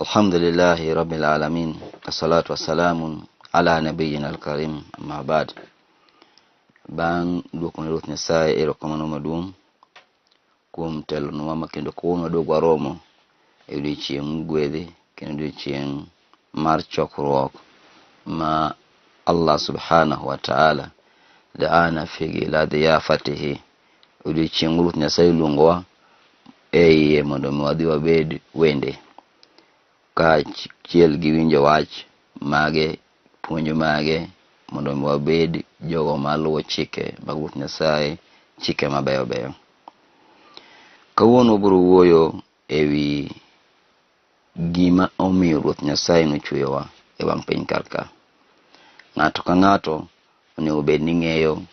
Alhamdulillahi Rabbil Alamin. Assalatu wassalamu ala nabiyyina al-karim. Amma ba'd. Bang dukun rut Nyasaye ero kamano madum kuom telo no mama kendo kuom do gwaromo e odiochieng' gwedhe kendo odiochieng' mar chokruok ma Allah subhanahu wa ta'ala da'ana fi la diyafatihi. Odiochieng' rut Nyasaye luongowa e mondo wadhi wabed wende ka chiel gi winjo wach mage, puonjo mage, mondo wabed jogo maluwo chike mag Ruoth Nyasaye, chike mabeyo beyo. Kawuono biro wuoyo ewi gima omiyo Ruoth Nyasaye nochweyowa e wang' piny karka. Ng'ato ka ng'ato onego bed ni ng'eyo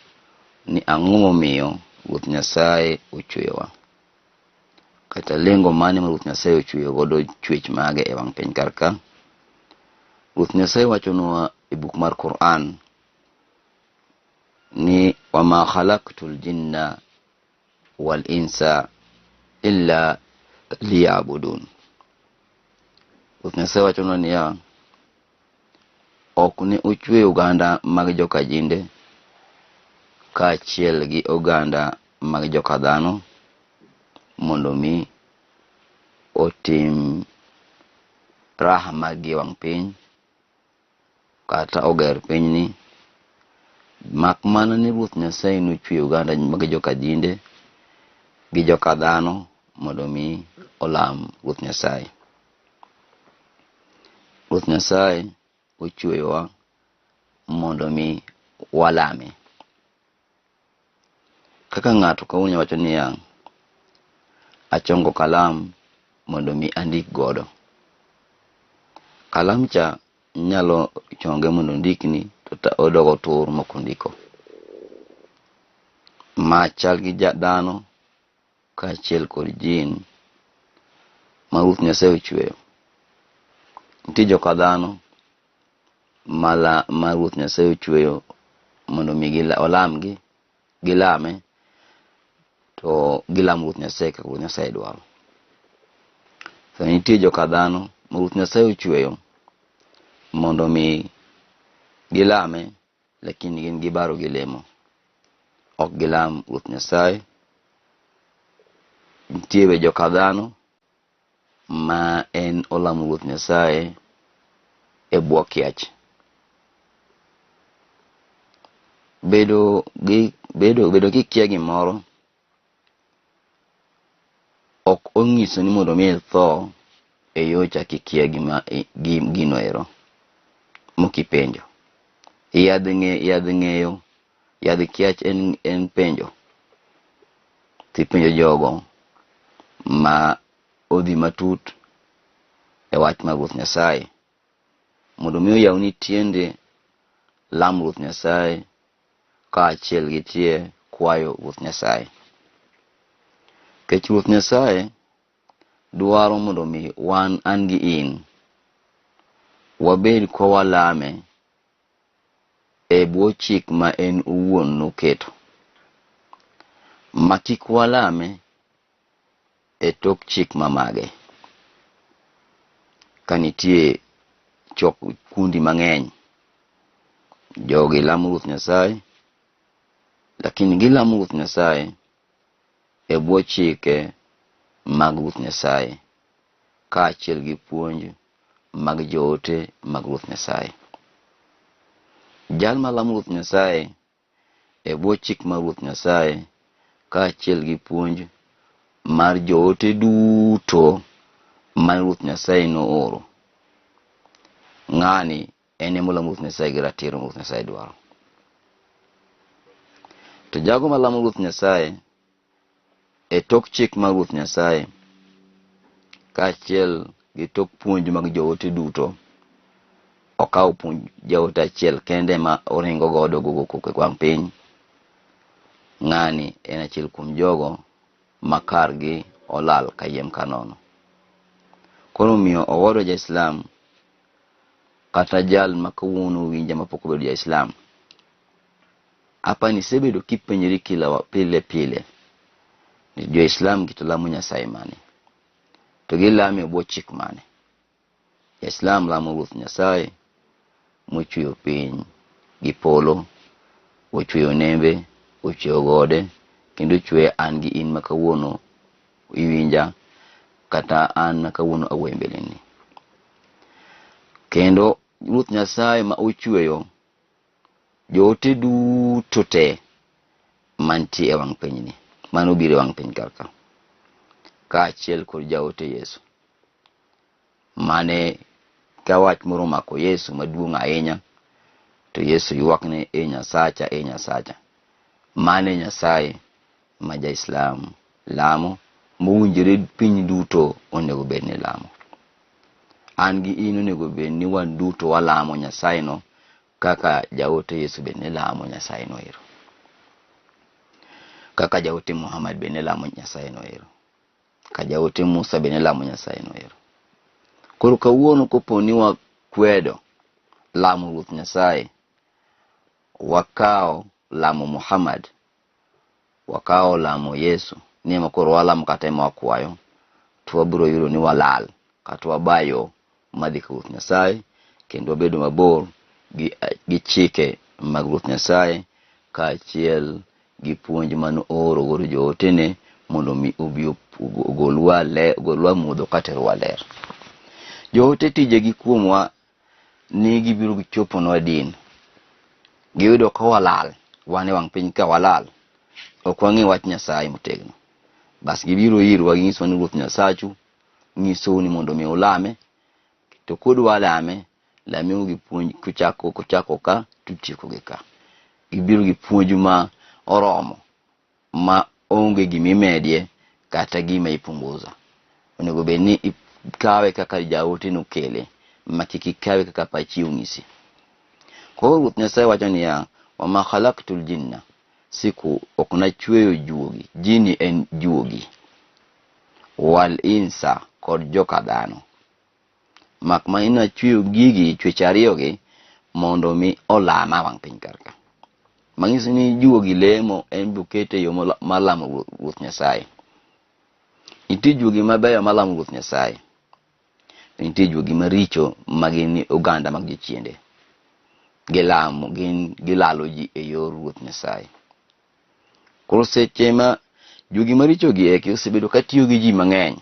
ni ang'o momiyo Ruoth Nyasaye ochweyowa, kata lengo mane ma Ruoth Nyasaye ochweyo godo chwech mage e wang' piny karka. Ruoth Nyasaye wachonwa e buk mar Qur'an ni wama khalaqtul jinna wal insa illa liya'budun. Ruoth Nyasaye wachonwa ni ok ne ochweyo oganda mag joka jinde kaachiel gi oganda mag joka dhano mondo mi otim raha magi wang' piny kata oger piny ni. Mak mana ni Ruoth Nyasaye nochweyo oganda mag joka jinde gi joka dhano mondo mi olam Ruoth Nyasaye. Ruoth Nyasaye ochweyowa mondo mi walame. Kaka ng'ato kawuono wacho ni achongo kalam mondo mi andik godo. Kalam cha nyalo chonge mondo ndikni to odogo tur mokondiko. Machal gi dhano kaachiel kod jin ma Ruoth Nyasaye ochweyo. Nitie joka dhano ma Ruoth Nyasaye ochweyo mondo mi olamgi, gilame, to gilam Ruoth Nyasaye kaka Ruoth Nyasaye dwaro. So nitie joka dhano ma Ruoth Nyasaye ochweyo mondo mi gilame, lakini gin gibaro gilemo, ok gilam Ruoth Nyasaye. Nitie joka dhano ma en olamo Ruoth Nyasaye e bwo kiach. Bedo kikia gimoro ok onyiso ni mondo mi tho e yocha kikia gino ero mokipenjo. Yadh ng'eyo, yadh kiach en penjo. Tipenjo jogo ma odhi matut e wach mar Ruoth Nyasaye mondo mi oyawni tiende lam Ruoth Nyasaye kaachiel gi tie kwayo Ruoth Nyasaye. Kech Ruoth Nyasaye dwaro mondo mi an gi in wabed kwa walame e bwo chik ma en owuon noketo. Ma kik walame e tok chik mamage. Kanitie kundi mang'eny jogi lamo Ruoth Nyasaye, lakini gilamo Ruoth Nyasaye e bwo chike mag Ruoth Nyasaye kaachiel gi puonj mag joote mag Ruoth Nyasaye. Jal malamo Ruoth Nyasaye e bwo chik mag Ruoth Nyasaye kaachiel gi puonj mar joote duto ma Ruoth Nyasaye nooro, ng'ani ene molamo Ruoth Nyasaye gi ratiro Ruoth Nyasaye dwaro. To jago malamo Ruoth Nyasaye e tok chik mag Ruoth Nyasaye kaachiel gi tok puonj mag joote duto, okaw puonj jaote achiel kende ma oringo godo gogo wang' piny, ng'ani en achiel kuom jogo makargi olal kayiem kanono. Koro miyo owodo ja-Islam kata jal makawuono winja mapok obedo ja-Islam, apani sebedo kipenjori kila pile ni jo-Islam gitolamo Nyasaye mane, to gilame bwo chik mane. Islam lamo Ruoth Nyasaye mochweyo piny gi polo, ochweyo nembe, ochweyo gode, kendo ochweyo an gi in makawuono iwinja, kata an makawuono awuoyo mbeleni. Kendo Ruoth Nyasaye ma ochweyo joote duto te mantie e wang' pinyni, mano biro e wang' piny karka, kaachiel kod jaote Yesu, mane ka wach moro mako Yesu maduong' ahinya, to Yesu ywakne, e Nyasacha, e Nyasacha. Mane Nyasaye ma ja-Islam lamo, mowinjore piny duto onego bed ni lamo. An gi in onego bed ni wan duto walamo Nyasaye no, kaka jaote Yesu bed ni lamo Nyasaye no ero, kaka jaote Muhammad bed ni lamo Nyasaye no ero, kaka jaote Musa bed ni lamo Nyasaye no ero. Koro kawuono kopo ni wakwedo lamo Ruoth Nyasaye, wakao lamo Muhammad, wakao lamo Yesu, ni makoro walamo kata ma wakwayo, to wabiro yudo ni walal, kata wabayo madhi ka Ruoth Nyasaye, kendo wabedo mabor gi chike mag Ruoth Nyasaye, kaachiel gi puonj mano oro goro jootene mondo mi obi ogolwa mudho katerwa ler. Joote tije gi kuomwa ni gibiro gichoponwa din. Giyudo ka walal, wane wang' piny ka walal, ok wang'e wach Nyasaye motegno. Bas gibiro irwa ginyiso ni Ruoth Nyasachu nyisou ni mondo mi ulame, to kodwa lame, lameu gi puonj kuchako ka tutieko gi ka. Gibiro gi puonj ma oromo, ma onge gimimedie kata gima ipunguza. Onego bed ni ikawe kaka jaote nokele, ma kik ikawe kaka pachi onyisi. Koro Ruoth Nyasaye wacho niya, wa ma khalaqtul jinna, siku ok nachweyo juogi, jini en juogi, wal insa kod joka dhano, mak ma ina chweyo gigi chwech ariyogi mondo mi olama wang' piny karka. Mang'isi ni juogi lemo en bukete yo malamo Ruoth Nyasaye. Nitie juogi mabeyo malamo Ruoth Nyasaye, nitie juogi maricho magin oganda mag jochiende. Gilamo, gilalo ji e yor Ruoth Nyasaye. Koro seche ma juogi maricho gi eki osebedo katiyo gi ji mang'eny,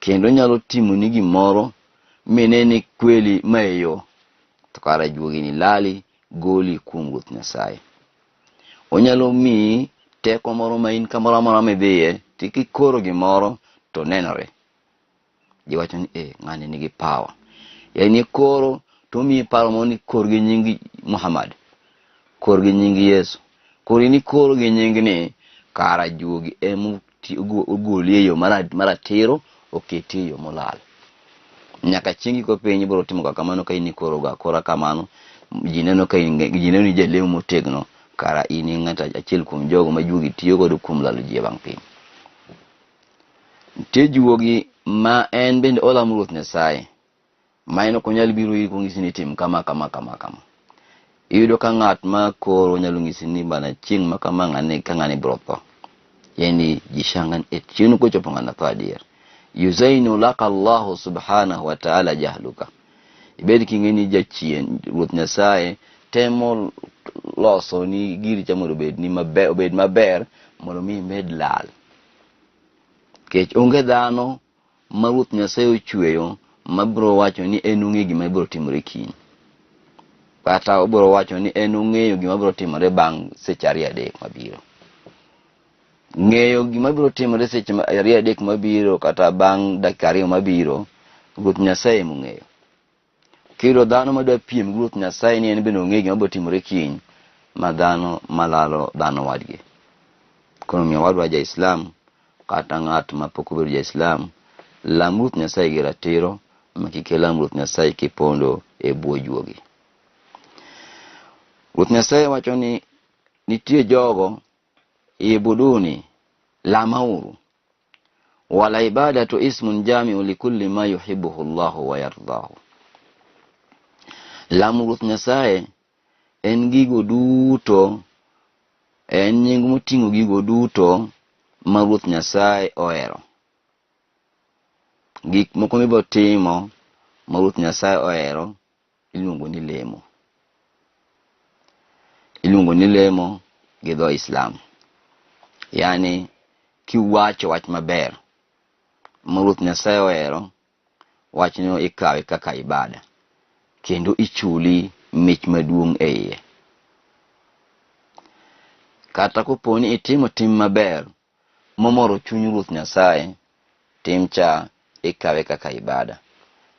kendo nyalo timo ni gimoro menene kweli maeyo, to kara juogi ni lali goli kuom Ruoth Nyasaye. Onyalo mi teko moro ma in kamoro amora midhiye, tikikoro gimoro to nenore. Jiwacho ni ng'ani nigi power. Yani koro to mi paro mo ni kor gi nying Muhammad, kor gi nying Yesu, kor ni kor gi nying ni kara juogi emu ogoli e yo maratiro, oketi e yo molal. Nyaka chingi ko piny biro timo kamano ka ini koro ga kora kamano, jineno ka jineno ni jalemo motegno, kara ini ng'ata achiel kuom jogo ma juogi tiyo godo kuom lalo ji e bang' piny. Nitie juogi ma en bende olamo Ruoth Nyasaye, ma en ok onyal biro iri kong'isi ni tim kama. Iyudo ka ng'at ma koro nyalo ng'isi ni bana chieng' ma kama ng'ani biro tho. Yani jishangan chieng' kochopo ng'ana tho adier. Yuzainu laka Allahu subhanahu wa ta'ala jahluka. Ibed king'eni jachien, Ruoth Nyasaye temo loso ni giri cha mondo obed maber mondo mi imed lal. Kech onge dhano ma Ruoth Nyasaye ochweyo mabiro wacho ni en ong'e gima biro timore kiny, kata obiro wacho ni en ong'eyo gima biro timore bang' seche 2-3 mabiro. Ng'eyo gima biro timore seche 2-3 mabiro kata bang' dakika 2 mabiro, Ruoth Nyasaye mong'eyo. Kiro dhano madwa piem Ruoth Nyasaye ni en bende ong'e gima biro timore kiny, ma dhano malalo dhano wadgi. Kono miyo wadwa ja-Islam kata ng'at ma pok obedo ja-Islam, lam Ruoth Nyasaye gi ratiro, ma kik lam Ruoth Nyasaye kipondo e bwo juogi. Ruoth Nyasaye wacho ni nitie jogo ibuduni lamauru, wala ibadatu ismun jami'u likulli ma yuhibbuhu Allahu wa yardahu. Lamo Ruoth Nyasaye en gigo duto, en nying moting'o gigo duto ma Ruoth Nyasaye ohero. Gik moko mibiro timo ma Ruoth Nyasaye ohero iluongo ni lemo. Iluongo ni lemo gi dho Islam. Yani kiwacho wach maber ma Ruoth Nyasaye ohero, wachno ikawe kaka ibada kendo ichuli mich maduong' e iye. Kata koponi itimo tim maber momoro chuny Ruoth Nyasaye, tim cha ikawe kaka ibada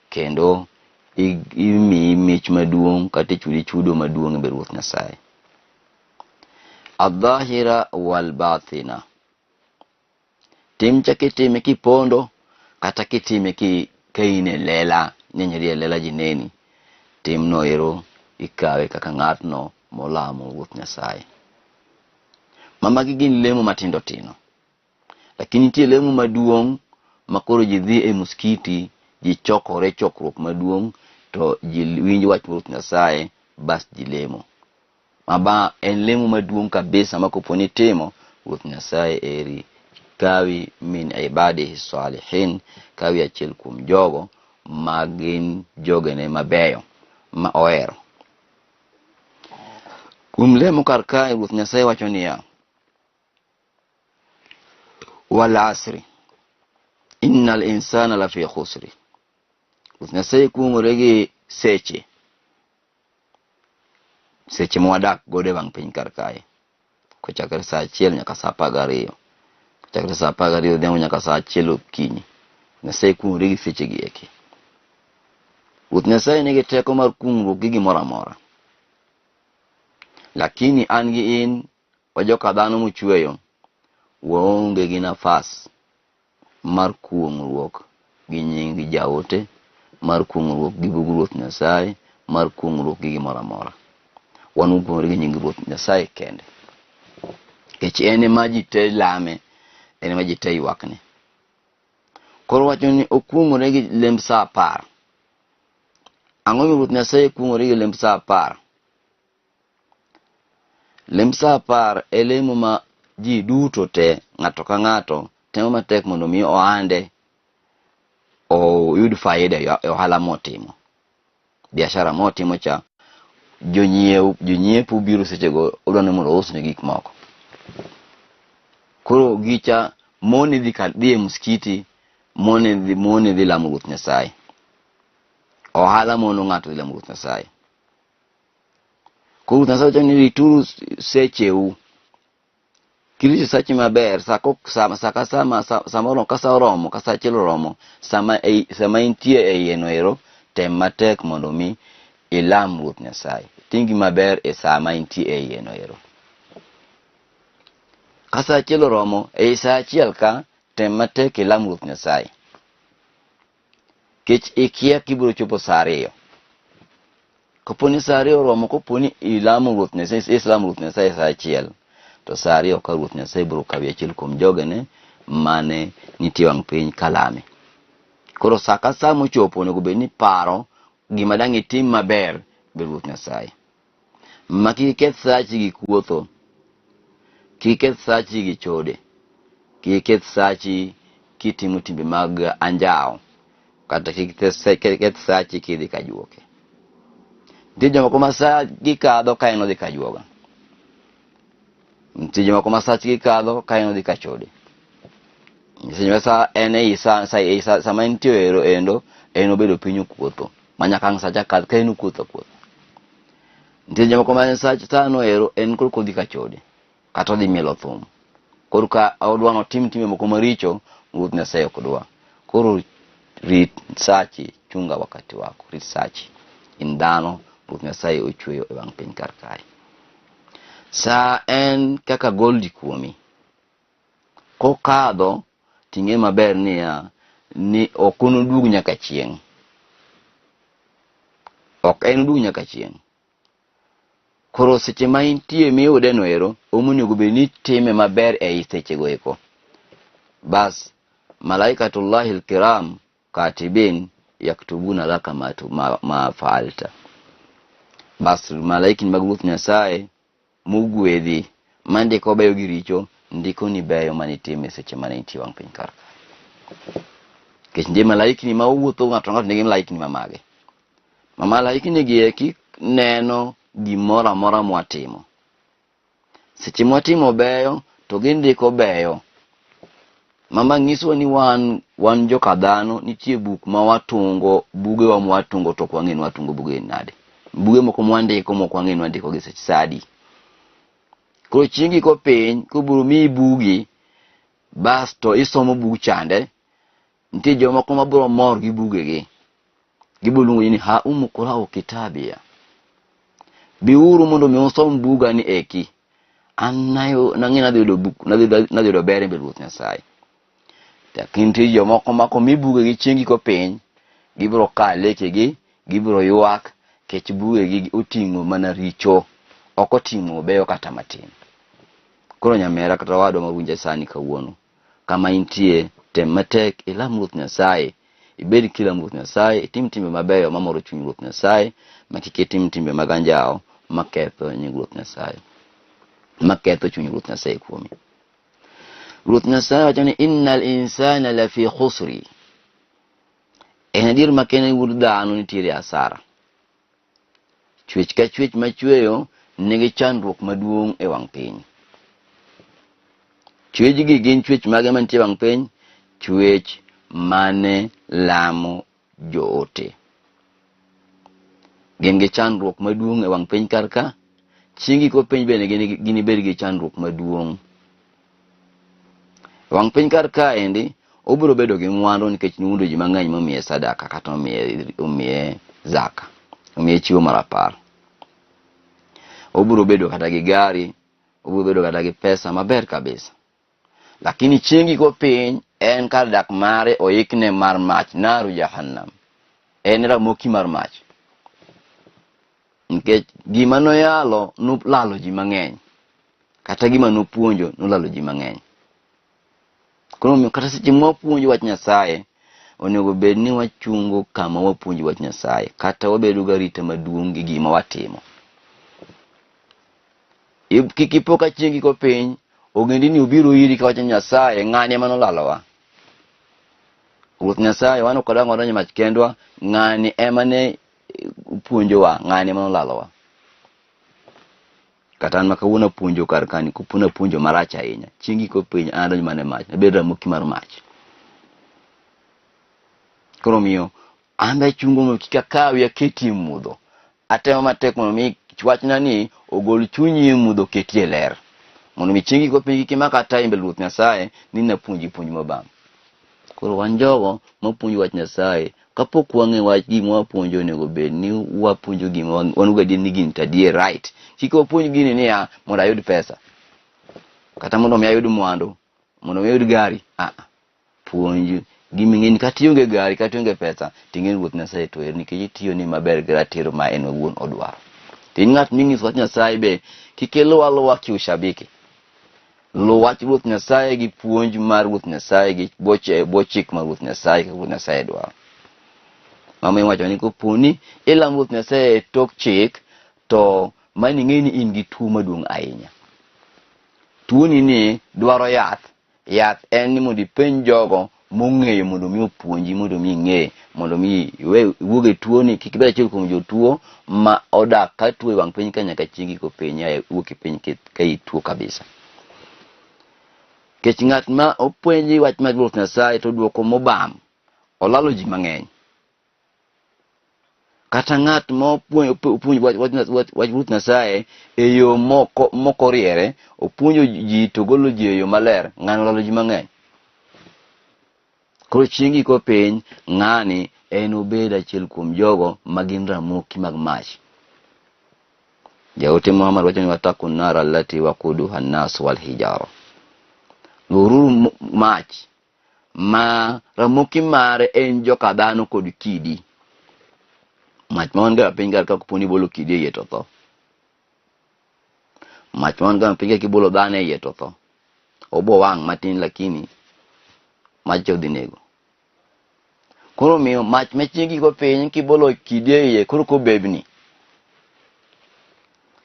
kendo imiyi mich maduong' kata ichuli chudo maduong' e Ruoth Nyasaye. Adh-dhahira wal batina. Tim cha kitime kipondo kata kitime kaine lela, nyenyeri lela jineni, tim no ero ikawe kaka ng'atno molamo Ruoth Nyasaye. Magi gin lemo matindo tino. Lakini nitie lemo maduong' makoro ji dhi e muskiti, ji chokore chokruok maduong' to ji winj wach Ruoth Nyasaye bas ji lemo. Maba en lemo maduong' kabisa makoponi timo, Ruoth Nyasaye eri kawi min ibadihi salihin, kawi achiel kuom jogo magin jogene mabeyo ma ohero. Kuom lemo kar kae Ruoth Nyasaye wacho niya, wal asri innal insana lafi khusri. Ruoth Nyasaye kuong'ore gi seche mwadak gode wang' piny kar kae, kochakre sa 1 nyaka sa 12, kochakre sa 12 odhiambo nyaka sa 1 okinyi. Nyasaye kuong'ore gi seche gi eki. Ruoth Nyasaye nigi teko mar kuong'ruok gi gimoro amora. Lakini an gi in wajoka dhano mochweyo waonge gi nafas mar kuong'ruok gi nying jaote, mar kuong'ruok gi bug Ruoth Nyasaye, mar kuong'ruok gi gimoro amora. Wan kuong'ore gi nying Ruoth Nyasaye kende. Kech ene ma ji te lame, ene ma ji te ywakne. Koro wacho ni okuong'ore gi lemb sa 10. Ang'o mi Ruoth Nyasaye kuong'ore gi lemb sa 10? Lemb sa 10 e lemo ma ji duto te, ng'ato ka ng'ato temo matek mondo mi ohande oyud faida e ohala motimo. Biashara motimo cha, jonyiepo biro sechego odwani mondo ousne gik moko. Koro gicha moni dhi e muskiti, moni dhi lamo Ruoth Nyasaye. Ohala mono ng'ato dhi lamo Ruoth Nyasaye. Koro Ruoth Nyasaye wacho ni rituru secheu. Kirito sachi maber, samoro ka sa oromo, ka sa 1 oromo, sama intie e iye no ero, tem matek mondo mi ilam Ruoth Nyasaye. Tingi maber e sama intie e iye no ero. Ka sa 1 oromo, e sa 1 ka, tem matek ilam Ruoth Nyasaye. Kech ikia kibiro chopo sa 2. Koponi sa 2 oromo, koponi ilamo Ruoth Nyasaye, islam Ruoth Nyasaye sa 1, to sa 2 ka Ruoth Nyasaye biro kawi achiel kuom jogene mane nitie wang' piny kalame. Koro sa ka sa mochopo onego bed ni paro gima dang' itim maber be Ruoth Nyasaye. Ma kik iketh sachi gi kuotho, kik iketh sachi gi chode, kik iketh sachi kitimo timbe mag anjao, kata kik iketh sachi kidhi ka juoke. Nitie jomoko ma sa gikadho ka en odhi ka juoga. Nitie jomoko ma sachi gikadho ka en odhi ka chode. Nitie sa en e sama nitie ero endo en obedo piny okuotho, manyaka ang' sacha kadh ka en okuotho. Nitie jomoko ma sachi tano ero en koro kodhi ka chode, kata odhi mielo thum. Koro ka odwano tim time moko maricho, Ruoth Nyasaye ok dwa. Koro rit sachi, chunga wakati wako, rit sachi. In dhano, Ruoth Nyasaye ochweyo e wang' piny kar kae. Sa en kaka goldi kuomi. Kokadho, ting'e maber ni ok onodug nyaka chieng'. Ok en dug nyaka chieng'. Koro seche ma intie miyude no ero, omonego bed ni time maber e sechego eko. Bas, malaikatullahi al-kiram katibin yaktubuna laka ma faalta. Bas, malaikin mag Ruoth Nyasaye mugwedhi mandiko beyo gi richo, ndiko ni beyo manitime seche mane intie wang' piny kar. Kech malaikni ma wuotho ng'ato ng'ato nigi malaikni mamage. Malaikni gi eki neno gimoro amora mwatimo. Seche mwatimo beyo to gindiko beyo. Nyiso ni wan joka dhano nitie buk ma watungo, bugewa mwatungo to kwang'e ni watungo buge nade. Buge moko mwandiko moko wang'e ni wandiko gi seche sadi. Koro chiengi ko piny kuburo mi bugi bas to isomo bug chande. Nitie jomoko mabiro mor gi bugegi. Giboluongo ni ha umukurao kitabia. Biuru mondo mi usom buga ni eki. An nang'e nadhi yudo buk, nadhi yudo ber e Ruoth Nyasaye. Nitie jomoko mako mi bugegi chiengi ko piny, gibiro kale kegi, gibiro ywak, kech bugegi oting'o mana richo, ok oting'o beyo kata matin. Koro nyamera kata wadwa mawinja sani kawuono, kama intie tem matek ilam Ruoth Nyasaye, ibed kilam Ruoth Nyasaye, itim timbe mabeyo mamoro chuny Ruoth Nyasaye, makik itim timbe mag anjawo maketho nying Ruoth Nyasaye, maketho chuny Ruoth Nyasaye kuomi. Ruoth Nyasaye wacho ni innal insana lafi khusri. En adier makene wuod dhano nitiere asara. Chwech ka chwech machweyo nigi chandruok maduong' e wang' piny. Chwechgi gin chwech mage mantie wang' piny? Chwech mane lamo joote. Gin gi chandruok maduong' e wang' piny karka. Chiengi ko piny bende ginibed gi chandruok maduong'. Wang' piny karka endi obiro bedo gi ng'wandu nikech niundo ji mang'eny momiye sadaka kata omiye zaka, omiye chiwo marapar. Obiro bedo kata gi gari, obiro bedo kata gi pesa maber kabisa. Lakini chiengi ko piny en kar dak mare oikne mar mach, naru jahannam. En ramoki mar mach. Nikech gima noyalo nolalo ji mang'eny. Kata gima nopuonjo nolalo ji mang'eny. Koro kata seche mwapuonjo wach Nyasaye, onego bed ni wachungo kama wapuonjo wach Nyasaye, kata wabedo garita maduong' gi gima watimo. Kik ipoka chiengi ko piny, ogendini ubiro iri ka wacho Nyasaye, ng'ane manolalowa. Ruoth Nyasaye wan ok wadang' wadonjo mach kendwa, ng'ani ema ne puonjowa, ng'ani manolalowa. Kata an makawuono apuonjo kar kani, kupuna puonjo marach ahinya. Chiengi ko piny an adonjo mane mach, abed ramoki mar mach. Koro miyo an be chungo mo kik akawi aketi e mudho. Atemo matek mondo mi wachna ni ogol chunyi e mudho keti e ler. Mondo mi chiengi ko piny kik imaka ata imbe Ruoth Nyasaye ni napuonji puonj mabam. Koro wan jogo mapuonjo wach Nyasaye, kapok wang'e wach gima wapuonjo onego bed ni wapuonjo gima wan gadier ni gin tadie right. Kik wapuonj gini niya mondo ayud pesa, kata mondo mi ayud mwandu, mondo mi ayud gari. Puonj gima ing'eni kata ionge gari kata ionge pesa, ting'e Ruoth Nyasaye to er nikech itiyo ni maber gi ratiro ma en owuon odwaro. Tin ng'at ming'iso wach Nyasaye be kik iluwa kiushabiki. Lu wach Ruoth Nyasaye gi puonj mar Ruoth Nyasaye gi bwo chik mar Ruoth Nyasaye ka Ruoth Nyasaye dwaro. Mama iwacho ni koponi ilam Ruoth Nyasaye e tok chik, to mani ng'eni in gi tuo maduong' ahinya. Tuo ni dwaro yath. Yath en ni mondo ipenj jogo mong'eyo mondo mi opuonji, mondo mi ing'e, mondo mi wuog e tuo ni, kik ibed achiel kuom jotuo ma odak ka tuo e wang' piny ka nyaka chiengi ko piny wuok e piny ka ituo kabisa. Kech ng'at ma opuonji wach mar Ruoth Nyasaye to duoko mobam, olalo ji mang'eny. Kata ng'at ma opuonji wach Ruoth Nyasaye e yo moko riere, opuonjo ji to golo ji e yo maler, ng'ano olalo ji mang'eny. Koro chiengi ko piny, ng'ani en obed achiel kuom jogo magin ramoki mag mach. Jaote Muhammad wacho ni watakun nara allati waquduha an-nas wal hijara. Lururu mach ma ramoki mare en joka dhano kod kidi. Mach ma wanga piny kar ka kuponi bolo kidi e iye to tho. Mach ma wanga piny ka kibolo dhano e iye to tho. Obo wang' matin lakini mach odhi nego. Koro miyo mach machiengi ko piny kibolo kidi e iye koro ko bebni.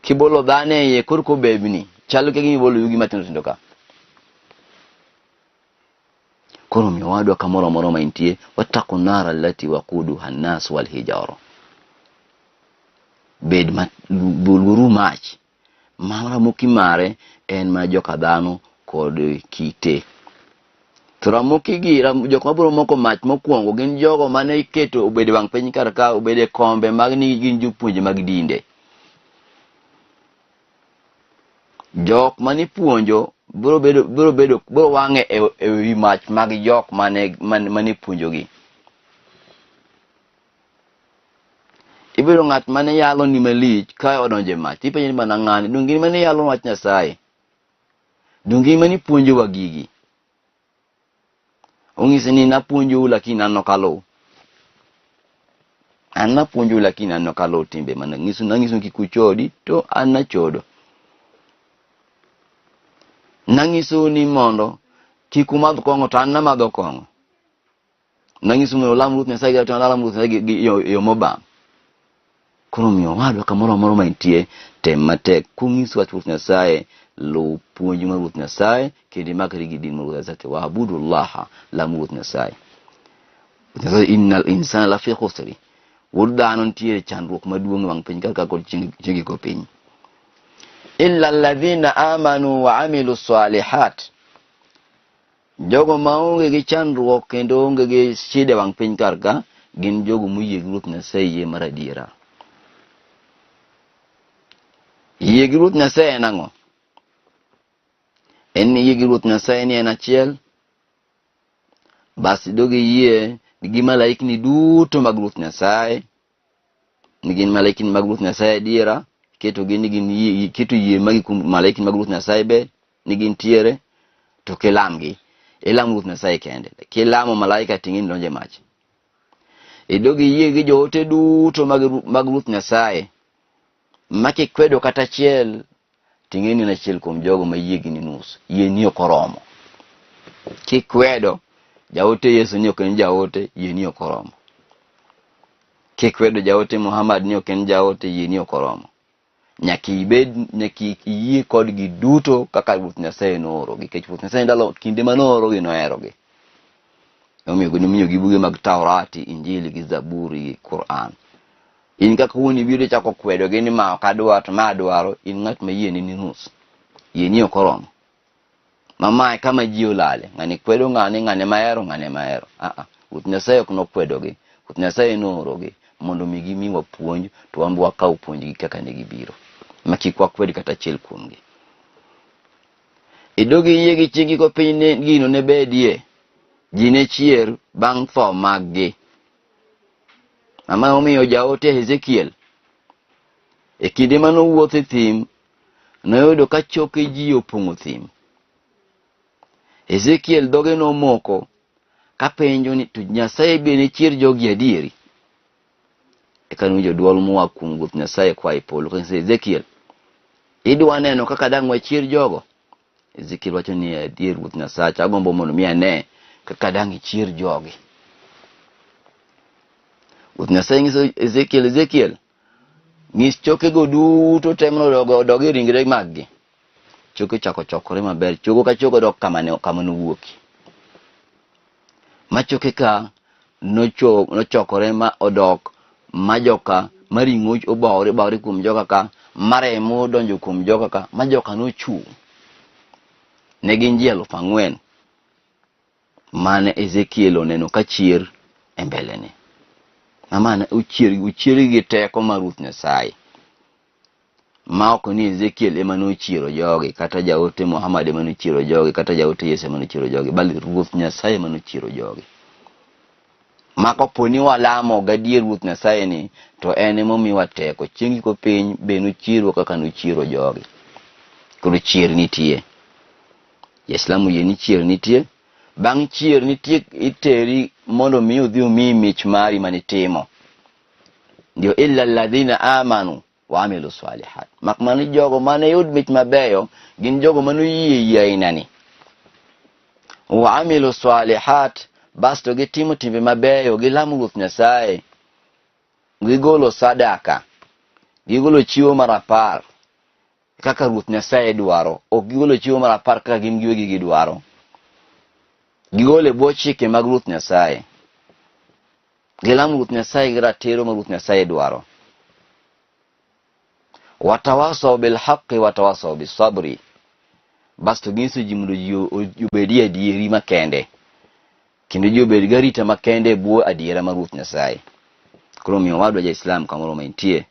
Kibolo dhano e iye koro ko bebni. Chalo ka gibolo yugi matindo tindo ka. Koro miyo wadwa kamoro moro ma intie, wattaqun nar allati waquduha an-nas wal hijara. Bed buluru mach mara moki mare en ma joka dhano kod kite. To ramoki gi jok mabiro moko mach mokwongo gin jogo mane iketo obede wang' piny kar ka, obede kombe mag ni gin jopuonje mag dinde. Jok mani puonjo biro wang'e e wi mach mag jok mane puonjogi. Ibiro ng'at mane yalo ni malich ka odonje mach, ipenjo ni mana ng'ani dungi mane yalo wach Nyasaye, dungi mane puonjo wa gigi. Ong'ise ni napuonjou lakini an nokalo. An napuonjou lakini an nokalo timbe mana nang'iso kik uchodi to an nachodo. Nang'iso ni mondo kik umadh kong'o to an namadho kong'o. Nang'iso ni olam Ruoth Nyasaye to an alam Ruoth Nyasaye gi yo mobam. Koro miyo wadwa kamoro moro ma intie tem matek kung'is wach Ruoth Nyasaye, lu puonj mar Ruoth Nyasaye kendo imakri gi din mar Ruoth Nyasaye, wa abudullaha, lam Ruoth Nyasaye. Innal insana lafi khusri. Wod dhano nitie chandruok maduong' wang' piny kaka kod chieng' ko piny. Illa alladhina amanu wa amilu salihat. Jogo maonge gi chandruok kendo onge gi shida wang' piny kar ka gin jogo moyie gi Ruoth Nyasaye yie mar adiera. Yie gi Ruoth Nyasaye en ang'o? En yie gi Ruoth Nyasaye ni en achiel. Bas dogi yie gi malaikni duto mag Ruoth Nyasaye. Ni gin malaikni mag Ruoth Nyasaye adiera. Keto yie magi kum malaikni mag Ruoth Nyasaye be ni gin tiere. To kelamgi elam Ruoth Nyasaye kende. Kelamo malaika ting'in donje mach. Dogi yie gi joote duto mag Ruoth Nyasaye. Maki kwedo kata achiel ting'eni na achiel kuom jogo ma yie gi ni nus. Yie ni okoromo. Kikwedo jaote Yesu ni ok en jaote, yie ni okoromo. Kikwedo jaote Muhammad ni ok en jaote, yie ni okoromo. Nyaki yie kod gi duto kaka Ruoth Nyasaye nooro gi. Kech Ruoth Nyasaye ndalo kinde manoro gi noero gi. Omiyo gi buge mag Taurati, Injili gi Zaburi gi Qur'an. In kaka woni biro chako kwedo gi ni ma ok adwaro to ma adwaro, in ng'at ma yie ni nus. Yie ni okoromo. Mamae kama ji olale, ng'ani kwedo ng'ane mahero, ng'ane mahero. Ruoth Nyasaye ok nokwedo gi. Ruoth Nyasaye nooro gi mondo mi gimiwa puonj to wan wakaw puonj gi kaka ne gibiro. Ma kik wakwed kata achiel kuomgi. Idogi yie gi chiegi ko piny gino ne bedie. Ji ne chier bang' tho mag-gi. Ama omiyo jaote Hezekiel e kinde manowuotho e thim noyudo ka choke ji opong'o thim. Hezekiel dhoge nomoko ka penjo ni to Nyasaye be ne chier jogi adieri. Eka nowinjo dwol moa kuom Ruoth Nyasaye kwa polo ka Hezekiel, idwa neno kaka dang' wachier jogo? Hezekiel wacho ni adier Ruoth Nyasaye, agombo mondo mi ane kaka dang' ichier jogi. Ruoth Nyasaye nyiso Ezekiel, ng'is choke go duto temno dogi ringre mag-gi. Choke chako chokore maber, chogo ka chogo dok kama nowuoki. Ma choke ka nochokore ma odok ma joka maring'o obawre kuom joka ka, maremo donjo kuom joka ka, ma joka nochung'. Ne gin ji 4,000 mane Ezekiel oneno ka chier e mbelene. Amana uchier gi teko mar Ruoth Nyasaye. Ma ok ni Ezekiel ema nochiero jogi, kata jaote Muhammad ema nochiero jogi, kata jaote Yesu ema nochiero jogi, bali Ruoth Nyasaye ema nochiero jogi. Ma koponi walamo gadier Ruoth Nyasaye ni, to en ema omiwa teko. Chieng' ko piny be nochiero kaka nochiero jogi. Koro chier nitie. Islamu yie ni chier nitie. Bang' chier nitie iteri mondo mi udhi umi mich mari manitimo. Ndio illa alladhina amanu wa amilu salihat. Makmani jogo mane yud mich mabeyo gin jogo manoyie ainani. Wa amilu salihat, basto gitimo timbe mabeyo, gilamo Ruoth Nyasaye, gigolo sadaka, gigolo chiwo marapar kaka Ruoth Nyasaye dwaro, ok gigolo chiwo marapar kaka gin giwegi gidwaro. gigole bwo chike mag Ruoth Nyasaye, gilamo Ruoth Nyasaye gi ratiro ma Ruoth Nyasaye dwaro. Watawasaw bil haqqi watawasaw bis sabri. Basto ginso ji mondo ji obedi adieri makende, kendo ji obed garita makende bwo adiera ma Ruoth Nyasaye. Koro miyo wadwa ja Islam kamoro maintie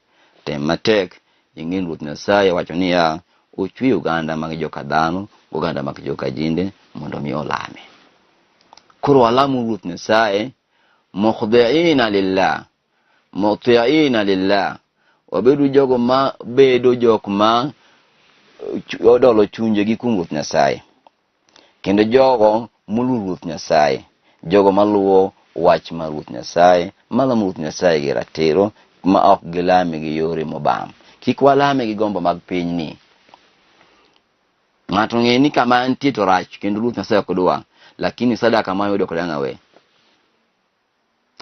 tem matek ing'e Ruoth Nyasaye wacho niya ochwe oganda mag joka dhano, oganda mag joka jinde mondo mi olame. Koro alamu Ruoth Nyasaye mukhdi'ina lillah, muti'ina lillah, wabedo jogo ma bedo jok ma odolo chunje gi kuom Ruoth Nyasaye, kendo jogo mulu Ruoth Nyasaye, jogo maluwo wach mar Ruoth Nyasaye, malamo Ruoth Nyasaye gi ratiro, ma ok gilame gi yore mobam. Kik walame gi gombo mag piny ni. Ng'ato ng'e ni kama antie to rach kendo Ruoth Nyasaye ok dwa, lakini sadaka ma yudo kodanga we.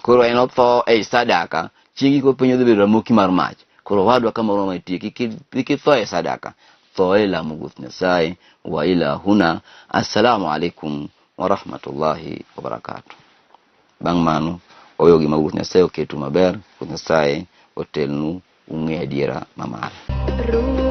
Koro en otho ei sadaka, chiegi ko piny odhi bedo ramoki mar mach. Koro wadwa kamoro maitie kik itho e sadaka, tho e lamo Ruoth Nyasaye. Wa ila huna, assalamu alaikum wa rahmatullahi wa barakatuh. Bang' mano oyo gima Ruoth Nyasaye oketo maber, Ruoth Nyasaye otelnu ung'e adiera mamalo.